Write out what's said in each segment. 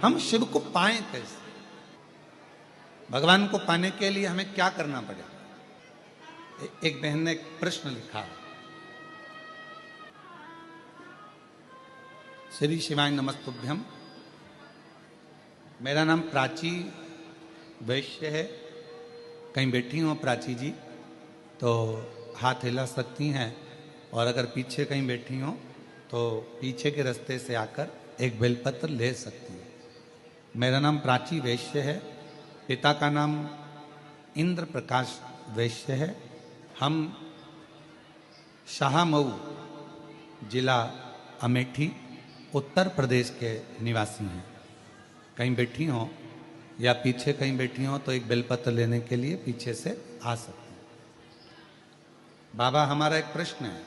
हम शिव को पाएं कैसे? भगवान को पाने के लिए हमें क्या करना पड़ेगा? एक बहन ने एक प्रश्न लिखा, श्री शिवाय नमस्तुभ्यम, मेरा नाम प्राची वैश्य है। कहीं बैठी हो प्राची जी तो हाथ हिला सकती हैं, और अगर पीछे कहीं बैठी हो तो पीछे के रास्ते से आकर एक बेलपत्र ले सकती हैं। मेरा नाम प्राची वैश्य है, पिता का नाम इंद्र प्रकाश वैश्य है। हम शाहमऊ जिला अमेठी उत्तर प्रदेश के निवासी हैं। कहीं बैठी हो या पीछे कहीं बैठी हो तो एक बेलपत्र लेने के लिए पीछे से आ सकते हैं। बाबा, हमारा एक प्रश्न है।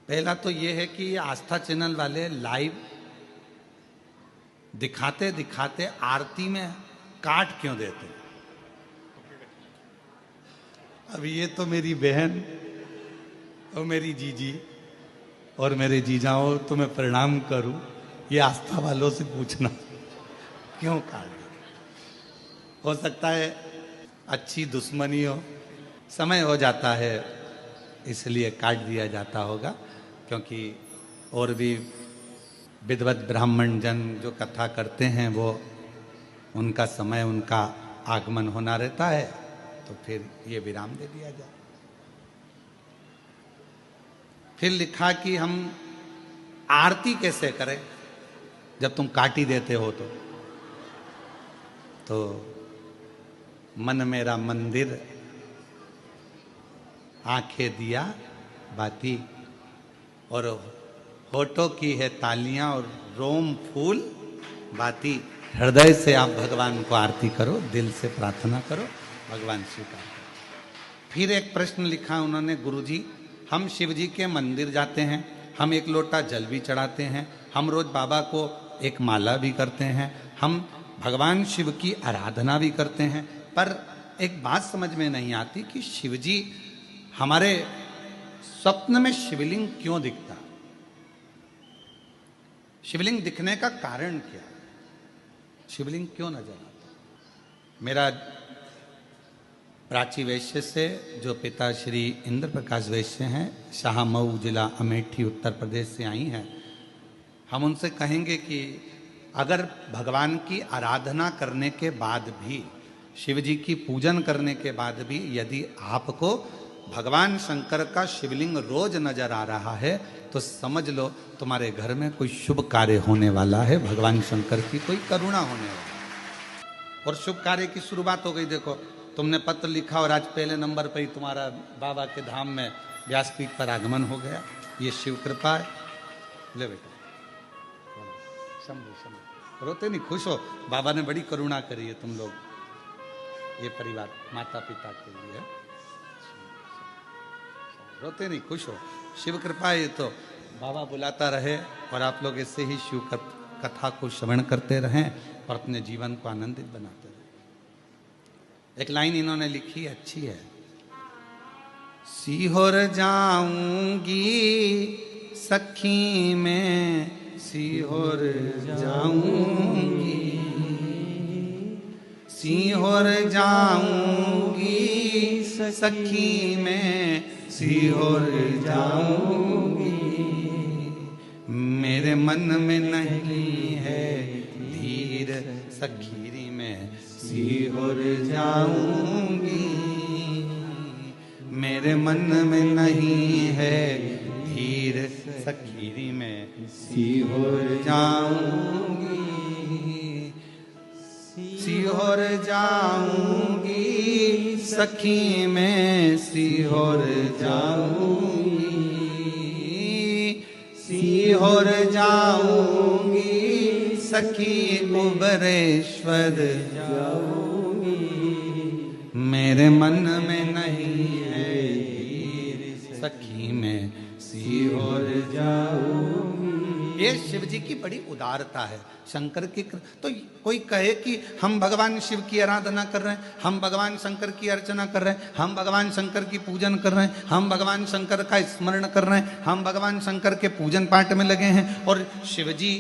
पहला तो ये है कि आस्था चैनल वाले लाइव दिखाते दिखाते आरती में काट क्यों देते? अब ये तो मेरी बहन और मेरी जीजी और मेरे जीजाओं तो मैं प्रणाम करूं, ये आस्था वालों से पूछना क्यों काट दे? हो सकता है अच्छी दुश्मनी हो, समय हो जाता है इसलिए काट दिया जाता होगा, क्योंकि और भी विद्वत ब्राह्मण जन जो कथा करते हैं वो उनका समय, उनका आगमन होना रहता है, तो फिर ये विराम दे दिया जाए। फिर लिखा कि हम आरती कैसे करें जब तुम काट ही देते हो तो मन मेरा मंदिर, आंखें दिया बाती, और होठों की है तालियां और रोम फूल बाती। हृदय से आप भगवान को आरती करो, दिल से प्रार्थना करो, भगवान स्वीकार करो। फिर एक प्रश्न लिखा उन्होंने, गुरुजी हम शिव जी के मंदिर जाते हैं, हम एक लोटा जल भी चढ़ाते हैं, हम रोज बाबा को एक माला भी करते हैं, हम भगवान शिव की आराधना भी करते हैं, पर एक बात समझ में नहीं आती कि शिव जी हमारे स्वप्न में शिवलिंग क्यों दिखता? शिवलिंग दिखने का कारण क्या? शिवलिंग क्यों नजर आता? मेरा प्राची वैश्य से जो पिता श्री इंद्र प्रकाश वैश्य हैं, शाहमऊ जिला अमेठी उत्तर प्रदेश से आई हैं, हम उनसे कहेंगे कि अगर भगवान की आराधना करने के बाद भी, शिव जी की पूजन करने के बाद भी यदि आपको भगवान शंकर का शिवलिंग रोज नजर आ रहा है तो समझ लो तुम्हारे घर में कोई शुभ कार्य होने वाला है, भगवान शंकर की कोई करुणा होने वाली है और शुभ कार्य की शुरुआत हो गई। देखो, तुमने पत्र लिखा और आज पहले नंबर पर ही तुम्हारा बाबा के धाम में व्यासपीठ पर आगमन हो गया। ये शिव कृपा है। ले बेटा, समझो समझो, रोते नहीं, खुश हो, बाबा ने बड़ी करुणा करी है तुम लोग, ये परिवार माता पिता के लिए। रोते नहीं, खुश हो, शिव कृपा है। तो बाबा बुलाता रहे और आप लोग ऐसे ही शिव कथा को श्रवण करते रहें और अपने जीवन को आनंदित बनाते रहें। एक लाइन इन्होंने लिखी, अच्छी है। सीहोर जाऊंगी सखी में, सीहोर जाऊंगी, सीहोर जाऊंगी सखी में, सीहोर जाऊंगी, मेरे मन में नहीं है धीर सखीरी में, सीहोर जाऊंगी, मेरे मन में नहीं है धीर सखीरी में, सीहोर जाऊंगी, सीहोर जाऊंगी सखी में, सीहोर जाऊंगी, सीहोर जाऊंगी सखी कुबरेश्वर जाऊंगी, मेरे मन में नहीं है धीर सखी में, सीहोर जाऊंगी। ये शिव जी की बड़ी उदारता है, शंकर की। तो कोई कहे कि हम भगवान शिव की आराधना कर रहे हैं, हम भगवान शंकर की अर्चना कर रहे हैं, हम भगवान शंकर की पूजन कर रहे हैं, हम भगवान शंकर का स्मरण कर रहे हैं, हम भगवान शंकर के पूजन पाठ में लगे हैं और शिव जी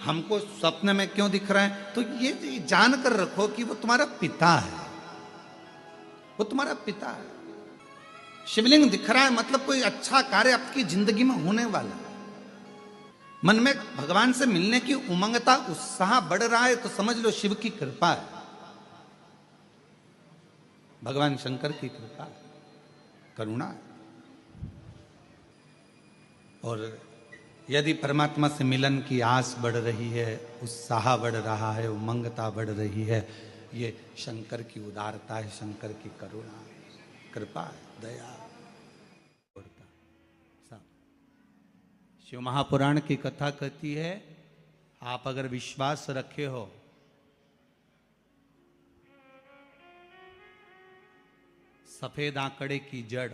हमको स्वप्न में क्यों दिख रहा है, तो ये जान कर रखो कि वो तुम्हारा पिता है, वो तुम्हारा पिता है। शिवलिंग दिख रहा है मतलब कोई अच्छा कार्य आपकी जिंदगी में होने वाला। मन में भगवान से मिलने की उमंगता, उत्साह बढ़ रहा है तो समझ लो शिव की कृपा है, भगवान शंकर की कृपा है, करुणा है। और यदि परमात्मा से मिलन की आस बढ़ रही है, उत्साह बढ़ रहा है, उमंगता बढ़ रही है, ये शंकर की उदारता है, शंकर की करुणा है, कृपा है, दया। शिव महापुराण की कथा कहती है, आप अगर विश्वास रखे हो सफेद आंकड़े की जड़,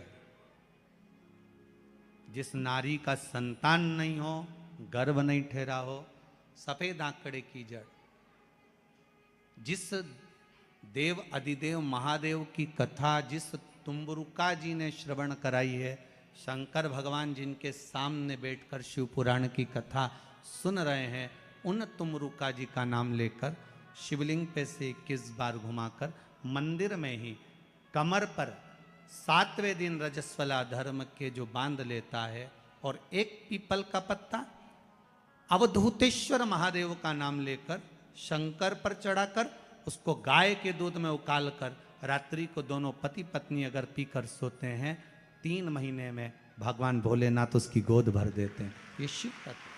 जिस नारी का संतान नहीं हो, गर्भ नहीं ठहरा हो, सफेद आंकड़े की जड़, जिस देव अधिदेव महादेव की कथा जिस तुम्बरुका जी ने श्रवण कराई है, शंकर भगवान जिनके सामने बैठकर शिव पुराण की कथा सुन रहे हैं, उन तुम्बरुका जी का नाम लेकर शिवलिंग पे से 21 बार घुमाकर मंदिर में ही कमर पर 7वें दिन रजस्वला धर्म के जो बांध लेता है और एक पीपल का पत्ता अवधूतेश्वर महादेव का नाम लेकर शंकर पर चढ़ाकर उसको गाय के दूध में उकाल कर रात्रि को दोनों पति पत्नी अगर पीकर सोते हैं, 3 महीने में भगवान भोलेनाथ उसकी गोद भर देते हैं। ये शिव तत्व।